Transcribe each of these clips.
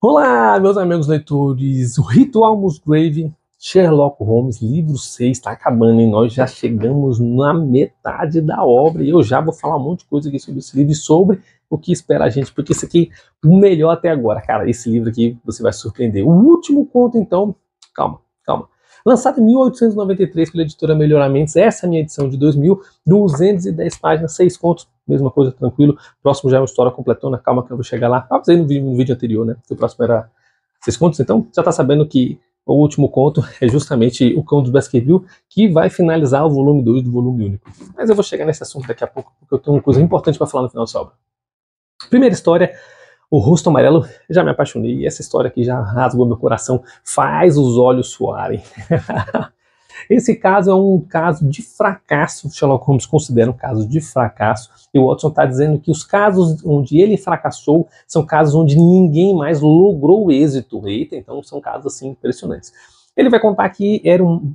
Olá, meus amigos leitores. O Ritual Musgrave, Sherlock Holmes, livro 6, está acabando e nós já chegamos na metade da obra e eu já vou falar um monte de coisa aqui sobre esse livro e sobre o que espera a gente, porque isso aqui é o melhor até agora. Cara, esse livro aqui você vai se surpreender. O último conto, então, calma. Lançado em 1893 pela editora Melhoramentos, essa é a minha edição de 2000, 210 páginas, 6 contos, mesma coisa, tranquilo. Próximo já é uma história completona, calma que eu vou chegar lá. Avisei no vídeo anterior, né, que o próximo era 6 contos, então já tá sabendo que o último conto é justamente O Cão dos Baskerville, que vai finalizar o volume 2 do volume único. Mas eu vou chegar nesse assunto daqui a pouco, porque eu tenho uma coisa importante para falar no final dessa obra. Primeira história, O Rosto Amarelo. Já me apaixonei, essa história aqui já rasgou meu coração, faz os olhos suarem. Esse caso é um caso de fracasso, Sherlock Holmes considera um caso de fracasso, e o Watson está dizendo que os casos onde ele fracassou são casos onde ninguém mais logrou êxito. Eita, então são casos assim impressionantes. Ele vai contar que era um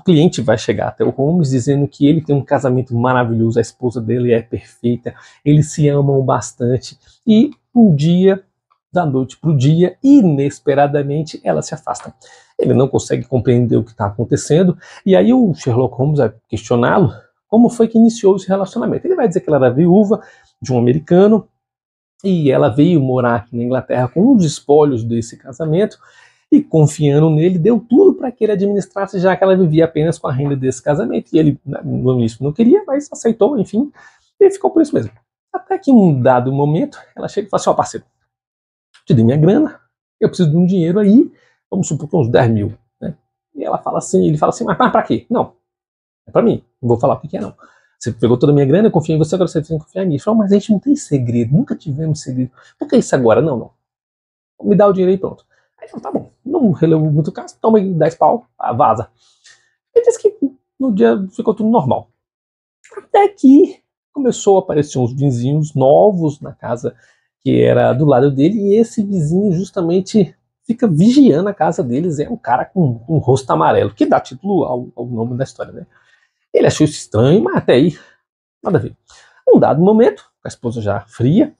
cliente vai chegar até o Holmes dizendo que ele tem um casamento maravilhoso, a esposa dele é perfeita, eles se amam bastante, e um dia, da noite para o dia, inesperadamente, ela se afasta. Ele não consegue compreender o que está acontecendo, e aí o Sherlock Holmes vai questioná-lo como foi que iniciou esse relacionamento. Ele vai dizer que ela era viúva de um americano, e ela veio morar aqui na Inglaterra com os espólios desse casamento, e confiando nele, deu tudo para que ele administrasse, já que ela vivia apenas com a renda desse casamento, e ele no início não queria, mas aceitou, enfim, e ficou por isso mesmo. Até que em um dado momento, ela chega e fala assim: ó, parceiro, te dei minha grana, eu preciso de um dinheiro aí, vamos supor que uns 10 mil, né? E ela fala assim, ele fala assim, mas pra quê? Não, é pra mim, não vou falar o que é não. Você pegou toda a minha grana, eu confio em você, agora você tem que confiar em mim. Ele falou, mas a gente não tem segredo, nunca tivemos segredo. Por que isso agora? Não. Me dá o dinheiro aí, pronto. Aí ele falou, tá bom, não relevou muito o caso, toma aí 10 pau, vaza. Ele disse que no dia ficou tudo normal. Até que começou a aparecer uns vizinhos novos na casa que era do lado dele, e esse vizinho justamente fica vigiando a casa deles, é um cara com um rosto amarelo, que dá título ao nome da história, né? Ele achou isso estranho, mas até aí, nada a ver. Um dado momento, com a esposa já fria,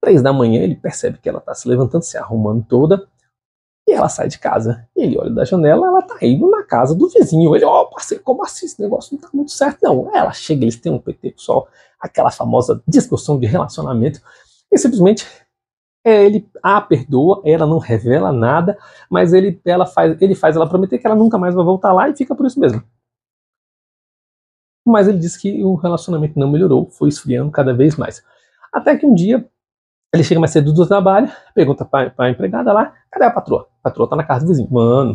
3 da manhã, ele percebe que ela está se levantando, se arrumando toda, e ela sai de casa. E ele olha da janela, ela tá indo na casa do vizinho. Ele, ó, parceiro, como assim? Esse negócio não tá muito certo, não. Ela chega, eles têm um PT só, aquela famosa discussão de relacionamento, e simplesmente ele a perdoa, ela não revela nada, mas ele faz ela prometer que ela nunca mais vai voltar lá e fica por isso mesmo. Mas ele diz que o relacionamento não melhorou, foi esfriando cada vez mais. Até que um dia, ele chega mais cedo do trabalho, pergunta pra empregada lá, cadê a patroa? A patroa tá na casa do vizinho. Mano,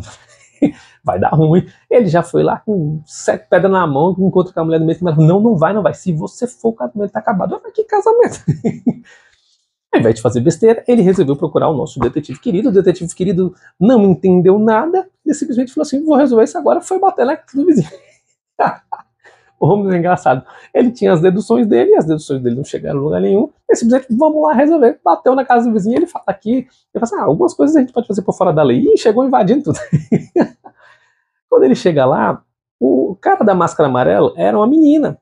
vai dar ruim. Ele já foi lá com 7 pedras na mão, encontra com a mulher do mesmo, não vai. Se você for, o casamento tá acabado. Mas que casamento? Ao invés de fazer besteira, ele resolveu procurar o nosso detetive querido. O detetive querido não entendeu nada, ele simplesmente falou assim, vou resolver isso agora, foi bater na casa do vizinho. O Holmes é engraçado. Ele tinha as deduções dele, e as deduções dele não chegaram a lugar nenhum. Ele simplesmente, vamos lá resolver. Bateu na casa do vizinho, ele fala aqui, ele fala assim, algumas coisas a gente pode fazer por fora da lei. E chegou invadindo tudo. Quando ele chega lá, o cara da máscara amarela era uma menina.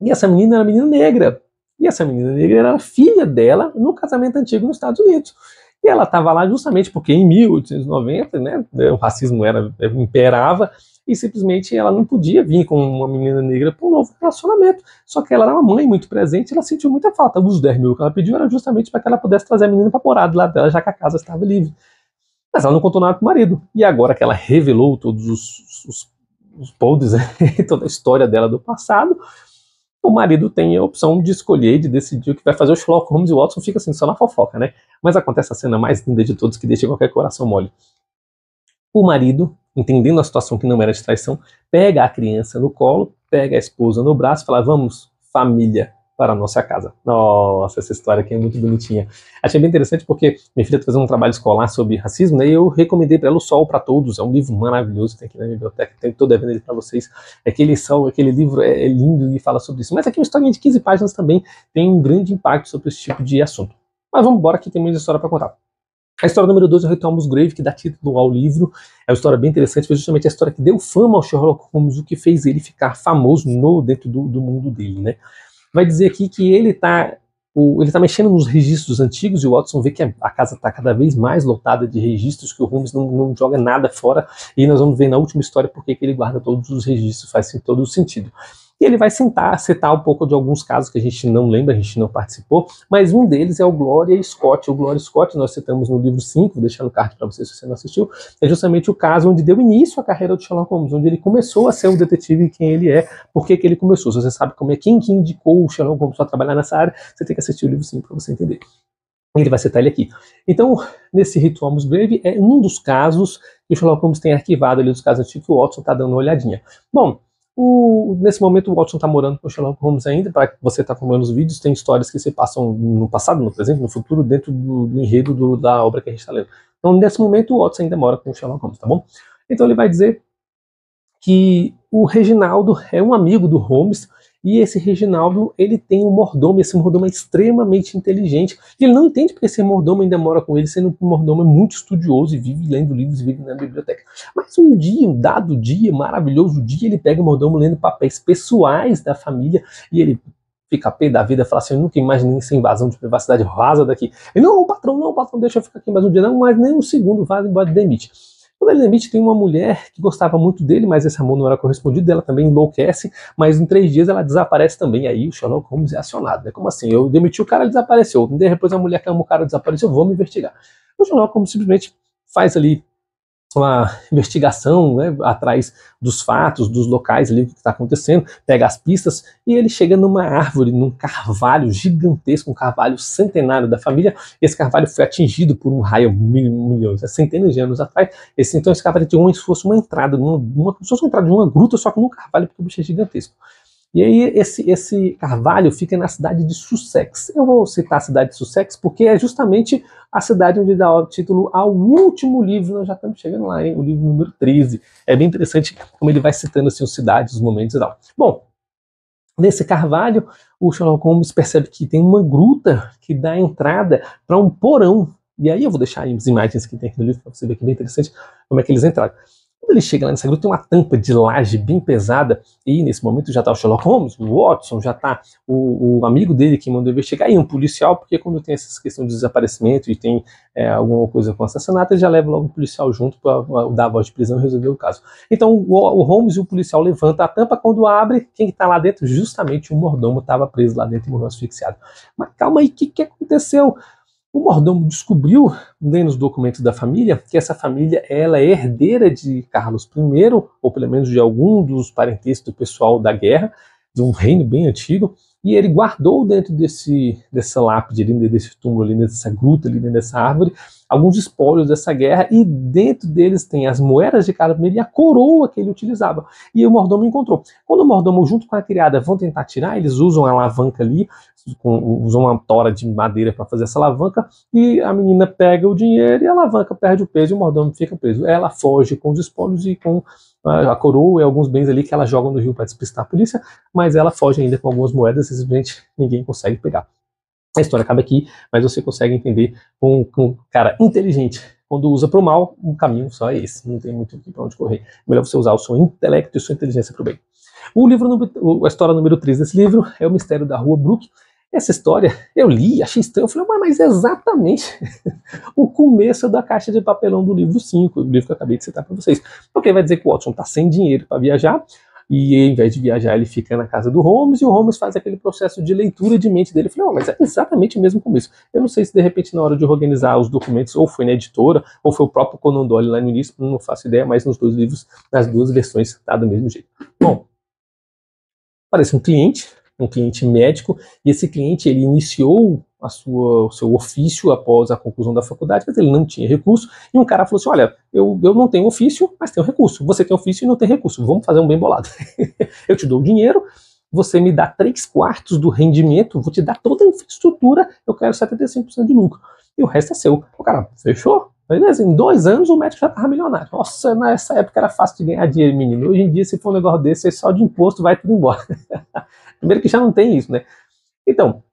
E essa menina era uma menina negra. E essa menina negra era filha dela no casamento antigo nos Estados Unidos. E ela estava lá justamente porque em 1890, né, o racismo imperava, e simplesmente ela não podia vir com uma menina negra para um novo relacionamento. Só que ela era uma mãe muito presente e ela sentiu muita falta. Os 10 mil que ela pediu era justamente para que ela pudesse trazer a menina para morar do lado dela, já que a casa estava livre. Mas ela não contou nada para o marido. E agora que ela revelou todos os podres, toda a história dela do passado, o marido tem a opção de escolher, de decidir o que vai fazer. O Sherlock Holmes e o Watson ficam assim, só na fofoca, né? Mas acontece a cena mais linda de todos, que deixa qualquer coração mole. O marido, entendendo a situação que não era de traição, pega a criança no colo, pega a esposa no braço e fala, vamos, família, para a nossa casa. Nossa, essa história aqui é muito bonitinha. Achei bem interessante porque minha filha está fazendo um trabalho escolar sobre racismo, né, e eu recomendei para ela O Sol para Todos. É um livro maravilhoso, tem aqui na biblioteca, estou devendo ele para vocês. Aquele livro é lindo e fala sobre isso. Mas aqui uma historinha de 15 páginas também tem um grande impacto sobre esse tipo de assunto. Mas vamos embora que tem muita história para contar. A história número 2 é o Ritual Musgrave, que dá título ao livro. É uma história bem interessante, foi justamente a história que deu fama ao Sherlock Holmes, o que fez ele ficar famoso dentro do mundo dele, né? Vai dizer aqui que ele está ele está mexendo nos registros antigos e o Watson vê que a casa está cada vez mais lotada de registros, que o Holmes não joga nada fora, e nós vamos ver na última história porque que ele guarda todos os registros, faz todo o sentido. E ele vai citar um pouco de alguns casos que a gente não lembra, a gente não participou, mas um deles é o Gloria Scott. O Gloria Scott nós citamos no livro 5, vou deixar no card para você se você não assistiu, é justamente o caso onde deu início à carreira do Sherlock Holmes, onde ele começou a ser o detetive quem ele é, por que ele começou. Se você sabe como é quem que indicou o Sherlock Holmes para trabalhar nessa área, você tem que assistir o livro 5 para você entender. Ele vai citar ele aqui. Então, nesse Ritual Musgrave, é um dos casos que o Sherlock Holmes tem arquivado ali dos casos antigos, que o Watson está dando uma olhadinha. Bom, nesse momento o Watson está morando com o Sherlock Holmes ainda, para que você está acompanhando os vídeos, tem histórias que se passam no passado, no presente, no futuro, dentro do enredo da obra que a gente está lendo. Então, nesse momento, o Watson ainda mora com o Sherlock Holmes, tá bom? Então, ele vai dizer que o Reginaldo é um amigo do Holmes, e esse Reginaldo, ele tem um mordomo, e esse mordomo é extremamente inteligente, e ele não entende porque esse mordomo ainda mora com ele, sendo que o mordomo é muito estudioso e vive lendo livros e vive na biblioteca. Mas um dia, um dado dia, maravilhoso dia, ele pega o mordomo lendo papéis pessoais da família, e ele fica pé da vida, fala assim, eu nunca imaginei essa invasão de privacidade, vaza daqui. Ele, não, patrão, deixa eu ficar aqui mais um dia, não, mas nem um segundo, vaza embora, demite. Quando ele demite, tem uma mulher que gostava muito dele, mas esse amor não era correspondido, ela também enlouquece, mas em 3 dias ela desaparece também, aí o Sherlock Holmes é acionado, né? Como assim? Eu demiti o cara, ele desapareceu, depois a mulher que ama o cara desapareceu, vamos investigar. O Sherlock Holmes simplesmente faz ali uma investigação, né, atrás dos fatos, dos locais ali, o que está acontecendo, pega as pistas e ele chega numa árvore, num carvalho gigantesco, um carvalho centenário da família. Esse carvalho foi atingido por um raio milhões, centenas de anos atrás. Então esse carvalho tinha como se fosse uma entrada, como se fosse uma entrada de uma gruta, só que num carvalho, porque o bicho é gigantesco. E aí esse carvalho fica na cidade de Sussex. Eu vou citar a cidade de Sussex porque é justamente a cidade onde dá o título ao último livro. Nós já estamos chegando lá, hein? O livro número 13. É bem interessante como ele vai citando assim, as cidades, os momentos e tal. Bom, nesse carvalho, o Sherlock Holmes percebe que tem uma gruta que dá entrada para um porão. E aí eu vou deixar aí as imagens que tem aqui no livro para você ver que é bem interessante como é que eles entraram. Quando ele chega lá nessa gruta, tem uma tampa de laje bem pesada, e nesse momento já está o Sherlock Holmes, o Watson, já está o amigo dele que mandou investigar, e um policial, porque quando tem essa questão de desaparecimento e tem alguma coisa com assassinato, ele já leva logo o policial junto para dar a voz de prisão e resolver o caso. Então o Holmes e o policial levantam a tampa, quando abre, quem está lá dentro? Justamente o mordomo estava preso lá dentro e morreu asfixiado. Mas calma aí, o que aconteceu? O mordomo descobriu, lendo os documentos da família, que essa família ela é herdeira de Carlos I, ou pelo menos de algum dos parentescos do pessoal da guerra, de um reino bem antigo, e ele guardou dentro dessa lápide, desse túmulo, ali, dessa gruta, ali, dentro dessa árvore, alguns espólios dessa guerra, e dentro deles tem as moedas de Carlos I e a coroa que ele utilizava. E o mordomo encontrou. Quando o mordomo, junto com a criada, vão tentar tirar, eles usam a alavanca ali, usam uma tora de madeira para fazer essa alavanca, e a menina pega o dinheiro e a alavanca perde o peso e o mordomo fica preso. Ela foge com os espólios e com a coroa e alguns bens ali que ela joga no rio para despistar a polícia, mas ela foge ainda com algumas moedas e simplesmente ninguém consegue pegar. A história acaba aqui, mas você consegue entender com um cara inteligente. Quando usa para o mal, o caminho só é esse, não tem muito para onde correr. Melhor você usar o seu intelecto e sua inteligência para o bem. A história número 3 desse livro é O Mistério da Rua Brook. Essa história eu li, achei estranho, eu falei, mas é exatamente o começo da caixa de papelão do livro 5, o livro que eu acabei de citar para vocês. Porque vai dizer que o Watson está sem dinheiro para viajar, e ao invés de viajar ele fica na casa do Holmes, e o Holmes faz aquele processo de leitura de mente dele. Eu falei, mas é exatamente o mesmo começo. Eu não sei se de repente na hora de organizar os documentos, ou foi na editora, ou foi o próprio Conan Doyle lá no início, não faço ideia, mas nos dois livros, nas duas versões, está do mesmo jeito. Bom, parece um cliente médico, e esse cliente ele iniciou o seu ofício após a conclusão da faculdade, mas ele não tinha recurso, e um cara falou assim, olha, eu não tenho ofício, mas tenho recurso, você tem ofício e não tem recurso, vamos fazer um bem bolado. Eu te dou o dinheiro, você me dá 3/4 do rendimento, vou te dar toda a infraestrutura, eu quero 75% de lucro, e o resto é seu. O cara, fechou? Beleza, em 2 anos o médico já estava milionário. Nossa, nessa época era fácil de ganhar dinheiro, menino. Hoje em dia, se for um negócio desse, só de imposto vai tudo embora. Primeiro que já não tem isso, né? Então,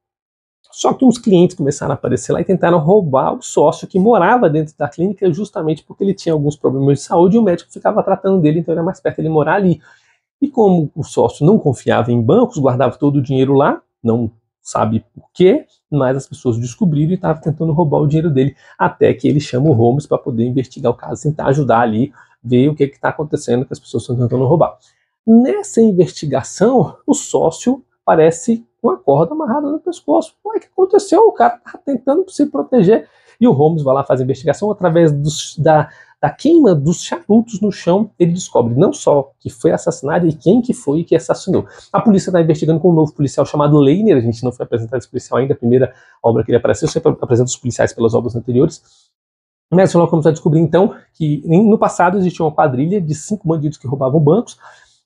só que uns clientes começaram a aparecer lá e tentaram roubar o sócio que morava dentro da clínica justamente porque ele tinha alguns problemas de saúde e o médico ficava tratando dele, então era mais perto ele morar ali. E como o sócio não confiava em bancos, guardava todo o dinheiro lá, não sabe por quê, mas as pessoas descobriram e estavam tentando roubar o dinheiro dele, até que ele chama o Holmes para poder investigar o caso, tentar ajudar ali, ver o que está acontecendo, que as pessoas estão tentando roubar. Nessa investigação, o sócio aparece com a corda amarrada no pescoço. O que aconteceu? O cara está tentando se proteger e o Holmes vai lá fazer a investigação através da queima dos charutos no chão. Ele descobre não só que foi assassinado e quem que foi que assassinou. A polícia está investigando com um novo policial chamado Lanier. A gente não foi apresentar esse policial ainda, a primeira obra que ele apareceu, sempre apresenta os policiais pelas obras anteriores. Mas Sherlock Holmes vai descobrir então que no passado existia uma quadrilha de 5 bandidos que roubavam bancos.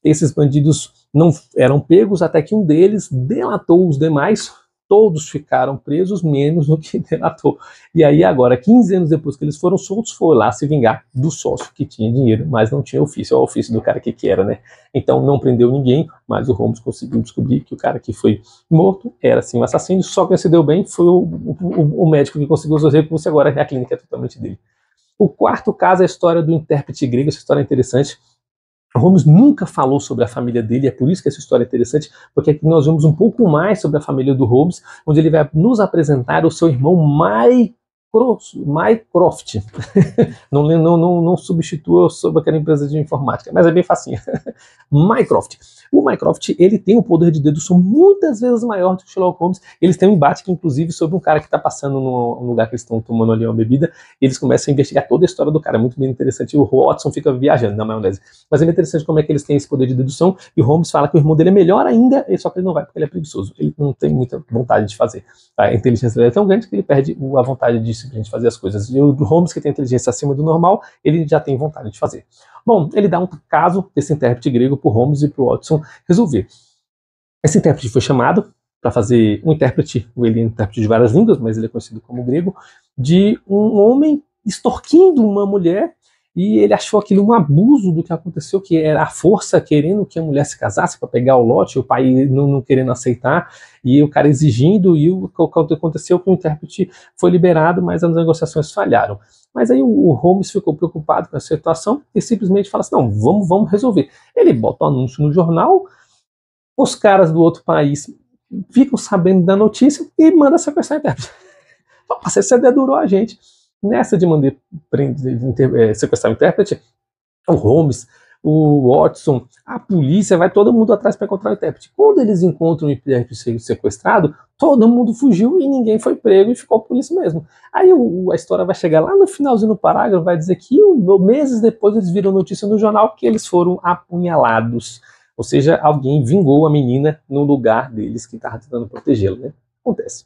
Esses bandidos não eram pegos até que um deles delatou os demais. Todos ficaram presos, menos o que delatou. E aí agora, 15 anos depois que eles foram soltos, foi lá se vingar do sócio que tinha dinheiro, mas não tinha ofício. É o ofício do cara que era, né? Então não prendeu ninguém, mas o Holmes conseguiu descobrir que o cara que foi morto era sim um assassino. Só quem se deu bem foi o médico que conseguiu os seus recursos, agora a clínica é totalmente dele. O quarto caso é a história do intérprete grego. Essa história é interessante. Holmes nunca falou sobre a família dele, é por isso que essa história é interessante, porque aqui nós vemos um pouco mais sobre a família do Holmes, onde ele vai nos apresentar o seu irmão Mycroft. Não substitua sobre aquela empresa de informática, mas é bem facinho. Mycroft. O Mycroft, ele tem um poder de dedução muitas vezes maior do que o Sherlock Holmes. Eles têm um embate, inclusive, sobre um cara que está passando no lugar que eles estão tomando ali uma bebida, e eles começam a investigar toda a história do cara. É muito bem interessante. O Watson fica viajando na maionese. Mas é bem interessante como é que eles têm esse poder de dedução, e o Holmes fala que o irmão dele é melhor ainda, só que ele não vai porque ele é preguiçoso. Ele não tem muita vontade de fazer. A inteligência dele é tão grande que ele perde a vontade de simplesmente fazer as coisas. E o Holmes, que tem inteligência acima do normal, ele já tem vontade de fazer. Bom, ele dá um caso desse intérprete grego para o Holmes e para o Watson resolver. Esse intérprete foi chamado para fazer um intérprete, ele é um intérprete de várias línguas, mas ele é conhecido como grego, de um homem extorquindo uma mulher, e ele achou aquilo um abuso do que aconteceu, que era a força querendo que a mulher se casasse para pegar o lote, o pai não querendo aceitar, e o cara exigindo, e o que aconteceu que o intérprete foi liberado, mas as negociações falharam. Mas aí o Holmes ficou preocupado com a situação e simplesmente fala assim, não, vamos resolver. Ele bota o anúncio no jornal, os caras do outro país ficam sabendo da notícia e manda sequestrar o intérprete. Você dedurou a gente. Nessa de mandar sequestrar o intérprete, o Holmes, o Watson, a polícia, vai todo mundo atrás para encontrar o intérprete. Quando eles encontram o intérprete sequestrado, todo mundo fugiu e ninguém foi prego e ficou por isso mesmo. Aí a história vai chegar lá no finalzinho do parágrafo, vai dizer que meses depois eles viram notícia no jornal que eles foram apunhalados. Ou seja, alguém vingou a menina no lugar deles que estava tentando protegê-la, né? Acontece.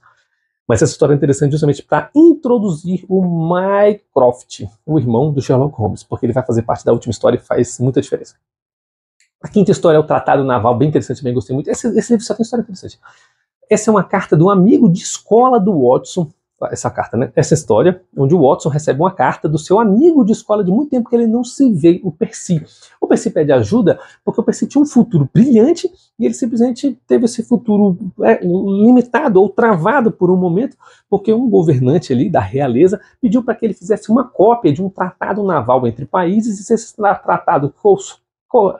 Mas essa história é interessante justamente para introduzir o Mycroft, o irmão do Sherlock Holmes, porque ele vai fazer parte da última história e faz muita diferença. A quinta história é o Tratado Naval, bem interessante, bem gostei muito. Esse livro só tem história interessante. Essa é uma carta de um amigo de escola do Watson, essa carta, né? Essa história, onde o Watson recebe uma carta do seu amigo de escola de muito tempo que ele não se vê, o Percy. O Percy pede ajuda porque o Percy tinha um futuro brilhante e ele simplesmente teve esse futuro limitado ou travado por um momento, porque um governante ali da realeza pediu para que ele fizesse uma cópia de um tratado naval entre países, e se esse tratado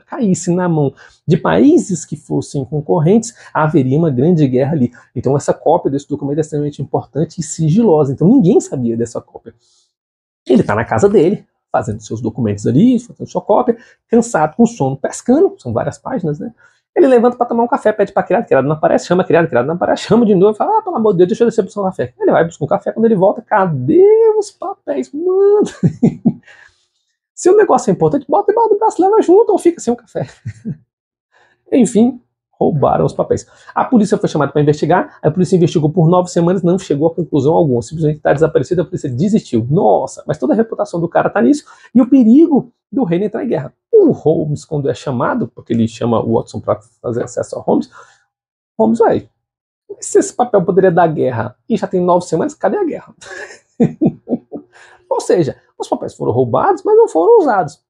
caísse na mão de países que fossem concorrentes, haveria uma grande guerra ali. Então essa cópia desse documento é extremamente importante e sigilosa, então ninguém sabia dessa cópia. Ele está na casa dele, fazendo seus documentos ali, fazendo sua cópia, cansado, com sono, pescando, são várias páginas, né? Ele levanta para tomar um café, pede para criado não aparece, chama criado não aparece, chama de novo, fala, pelo amor de Deus, deixa eu descer para o café. Ele vai buscar um café, quando ele volta, cadê os papéis? Mano! Se o negócio é importante, bota debaixo do braço, leva junto ou fica sem o café. Enfim, roubaram os papéis. A polícia foi chamada para investigar, a polícia investigou por 9 semanas, não chegou a conclusão alguma, simplesmente está desaparecido, a polícia desistiu. Nossa, mas toda a reputação do cara está nisso, e o perigo do reino entrar em guerra. O Holmes, quando é chamado, porque ele chama o Watson para fazer acesso ao Holmes, vai, se esse papel poderia dar guerra e já tem 9 semanas, cadê a guerra? Ou seja, os papéis foram roubados, mas não foram usados.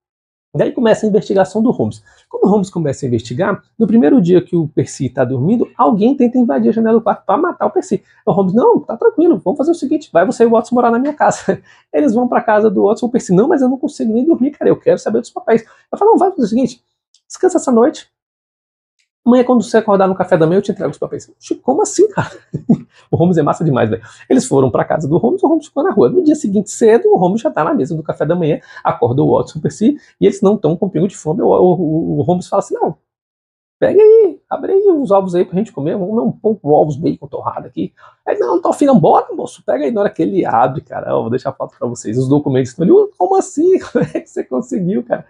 Daí começa a investigação do Holmes. Quando o Holmes começa a investigar, no primeiro dia que o Percy está dormindo, alguém tenta invadir a janela do quarto para matar o Percy. O Holmes, não, tá tranquilo, vamos fazer o seguinte, vai você e o Watson morar na minha casa. Eles vão para a casa do Watson, o Percy, não, mas eu não consigo nem dormir, cara, eu quero saber dos papéis. Eu falo, não, vai fazer o seguinte, descansa essa noite, Amanhã, quando você acordar no café da manhã, eu te entrego os papéis. Como assim, cara? O Holmes é massa demais, velho. Eles foram pra casa do Holmes, o Holmes ficou na rua. No dia seguinte, cedo, o Holmes já tá na mesa do café da manhã, acorda o Watson por si, e eles não estão com pingo de fome. O Holmes fala assim, não, pega aí, abre aí uns ovos aí pra gente comer, vamos comer um pouco de ovos bacon torrado aqui. Aí, não, tô afim, bora, moço, pega aí. Na hora que ele abre, cara, eu vou deixar a foto pra vocês, os documentos estão ali, como assim? Como é que você conseguiu, cara?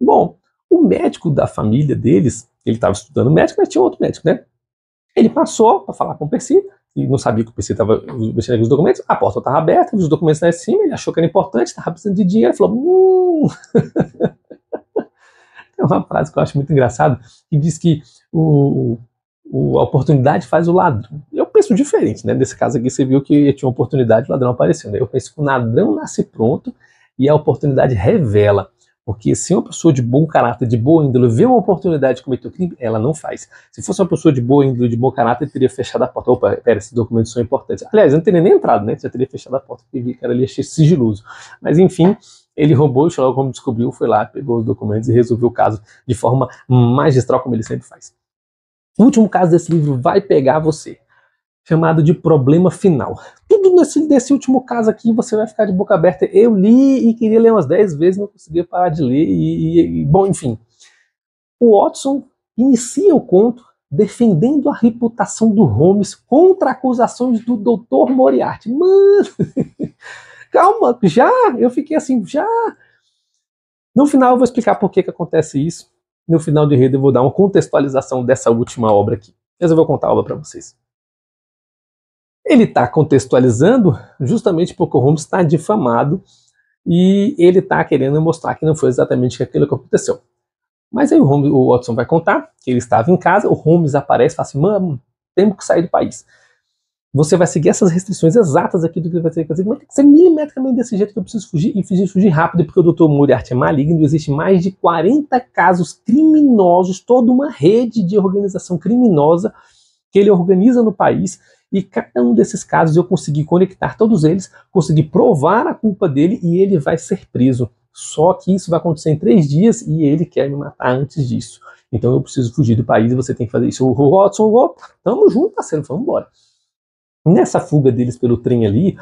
Bom, o médico da família deles, ele estava estudando médico, mas tinha outro médico, né? Ele passou para falar com o Percy, e não sabia que o Percy estava mexendo com os documentos, a porta estava aberta, os documentos lá em cima, ele achou que era importante, estava precisando de dinheiro, falou, Tem uma frase que eu acho muito engraçada, que diz que a oportunidade faz o ladrão. Eu penso diferente, né? Nesse caso aqui, você viu que tinha uma oportunidade, o ladrão apareceu, né? Eu penso que o ladrão nasce pronto e a oportunidade revela. Porque se uma pessoa de bom caráter, de boa índole, vê uma oportunidade de cometer o crime, ela não faz. Se fosse uma pessoa de boa índole, de bom caráter, teria fechado a porta. Opa, pera, esses documentos são importantes. Aliás, eu não teria nem entrado, né? Já teria fechado a porta, porque o cara ali achei sigiloso. Mas enfim, ele roubou, o Sherlock Holmes descobriu, foi lá, pegou os documentos e resolveu o caso de forma magistral, como ele sempre faz. O último caso desse livro vai pegar você, chamado de Problema Final. Tudo nesse último caso aqui você vai ficar de boca aberta. Eu li e queria ler umas 10 vezes, não conseguia parar de ler. Bom, enfim. O Watson inicia o conto defendendo a reputação do Holmes contra acusações do Dr. Moriarty. Mano, calma, já? Eu fiquei assim, já? No final eu vou explicar por que acontece isso. No final do enredo eu vou dar uma contextualização dessa última obra aqui. Mas eu vou contar a obra para vocês. Ele está contextualizando justamente porque o Holmes está difamado e ele está querendo mostrar que não foi exatamente aquilo que aconteceu. Mas aí o Watson vai contar que ele estava em casa, o Holmes aparece e fala assim, mano, temos que sair do país. Você vai seguir essas restrições exatas aqui do que vai ter que fazer, mas tem que ser milimetricamente desse jeito que eu preciso fugir, e fugir rápido, porque o Dr. Moriarty é maligno, existe mais de 40 casos criminosos, toda uma rede de organização criminosa que ele organiza no país, e cada um desses casos eu consegui conectar todos eles, consegui provar a culpa dele e ele vai ser preso. Só que isso vai acontecer em 3 dias e ele quer me matar antes disso. Então eu preciso fugir do país e você tem que fazer isso. O Watson, tamo junto, parceiro, vamos embora. Nessa fuga deles pelo trem ali,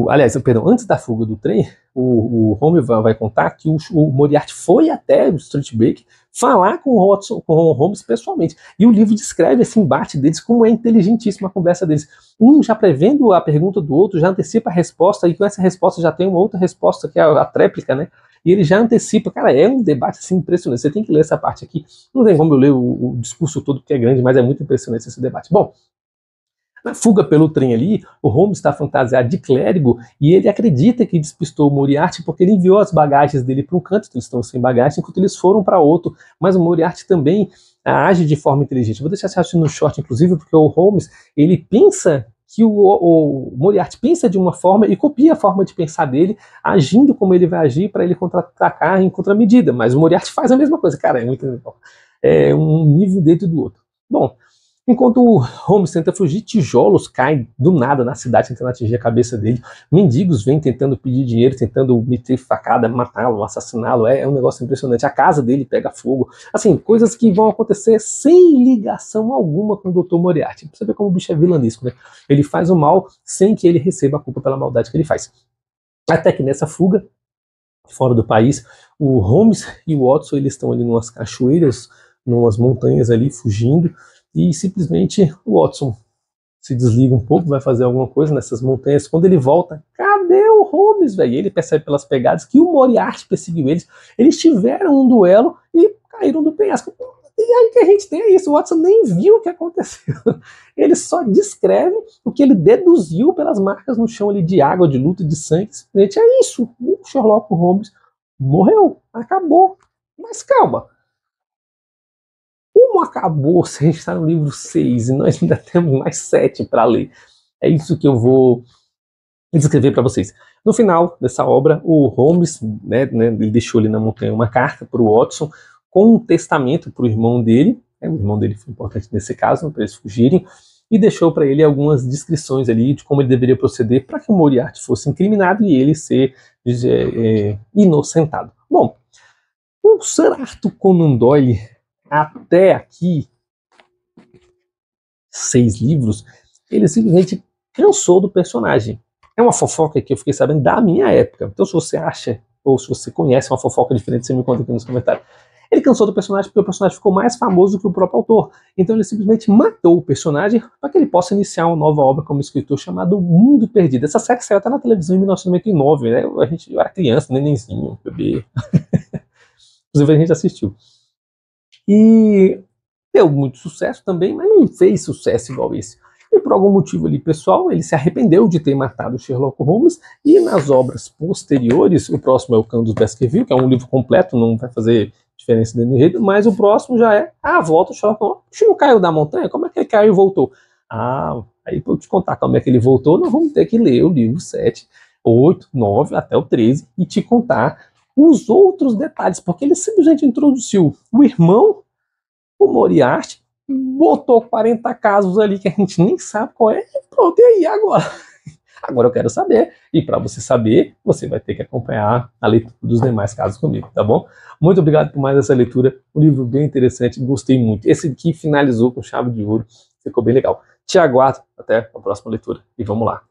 aliás, perdão, antes da fuga do trem, o Holmes vai contar que o Moriarty foi até o Street Break falar com o Holmes pessoalmente. E o livro descreve esse embate deles, como é inteligentíssima a conversa deles. Um já prevendo a pergunta do outro, já antecipa a resposta, e com essa resposta já tem uma outra resposta, que é a tréplica, né? E ele já antecipa. Cara, é um debate assim impressionante. Você tem que ler essa parte aqui. Não tem como eu ler o discurso todo, porque é grande, mas é muito impressionante esse debate. Bom, na fuga pelo trem ali, o Holmes está fantasiado de clérigo e ele acredita que despistou o Moriarty porque ele enviou as bagagens dele para um canto, eles estão sem bagagem, enquanto eles foram para outro. Mas o Moriarty também age de forma inteligente. Vou deixar esse raciocínio no short, inclusive, porque o Holmes, ele pensa que o Moriarty pensa de uma forma e copia a forma de pensar dele, agindo como ele vai agir para ele contra-atacar em contramedida. Mas o Moriarty faz a mesma coisa. Cara, é muito legal. É um nível dentro do outro. Bom, enquanto o Holmes tenta fugir, tijolos caem do nada na cidade, tentando atingir a cabeça dele. Mendigos vêm tentando pedir dinheiro, tentando meter facada, matá-lo, assassiná-lo. É um negócio impressionante. A casa dele pega fogo. Assim, coisas que vão acontecer sem ligação alguma com o Dr. Moriarty. Pra você ver como o bicho é vilanesco, né? Ele faz o mal sem que ele receba a culpa pela maldade que ele faz. Até que nessa fuga, fora do país, o Holmes e o Watson, eles estão ali numas cachoeiras, numas montanhas ali, fugindo. E simplesmente o Watson se desliga um pouco, vai fazer alguma coisa nessas montanhas. Quando ele volta, cadê o Holmes, velho? Ele percebe pelas pegadas que o Moriarty perseguiu eles. Eles tiveram um duelo e caíram do penhasco. E aí que a gente tem isso, o Watson nem viu o que aconteceu. Ele só descreve o que ele deduziu pelas marcas no chão ali de água, de luta, de sangue. Simplesmente é isso. O Sherlock Holmes morreu, acabou. Mas calma. Como acabou? Se a gente está no livro 6 e nós ainda temos mais 7 para ler. É isso que eu vou descrever para vocês. No final dessa obra, o Holmes, ele deixou ali na montanha uma carta para o Watson com um testamento para o irmão dele. O irmão dele foi importante nesse caso, para eles fugirem. E deixou para ele algumas descrições ali de como ele deveria proceder para que o Moriarty fosse incriminado e ele ser inocentado. Bom, o Sir Arthur Conan Doyle até aqui 6 livros, ele simplesmente cansou do personagem. É uma fofoca que eu fiquei sabendo da minha época. Então, se você acha, ou se você conhece uma fofoca diferente, você me conta aqui nos comentários. Ele cansou do personagem porque o personagem ficou mais famoso que o próprio autor. Então ele simplesmente matou o personagem para que ele possa iniciar uma nova obra como escritor chamada Mundo Perdido. Essa série saiu até na televisão em 1999, né? Eu era criança, nenenzinho, bebê. Inclusive a gente assistiu. E deu muito sucesso também, mas não fez sucesso igual esse. E por algum motivo ali pessoal, ele se arrependeu de ter matado Sherlock Holmes, e nas obras posteriores, o próximo é o Cão dos Baskerville, que é um livro completo, não vai fazer diferença dentro do enredo, mas o próximo já é a volta do Sherlock Holmes. Não caiu da montanha? Como é que ele caiu e voltou? Aí para eu te contar como é que ele voltou, nós vamos ter que ler o livro 7, 8, 9 até o 13 e te contar os outros detalhes, porque ele simplesmente introduziu o irmão, o Moriarty, botou 40 casos ali que a gente nem sabe qual é, e pronto, e aí agora? Agora eu quero saber, e para você saber, você vai ter que acompanhar a leitura dos demais casos comigo, tá bom? Muito obrigado por mais essa leitura, um livro bem interessante, gostei muito. Esse aqui finalizou com chave de ouro, ficou bem legal. Te aguardo até a próxima leitura, e vamos lá.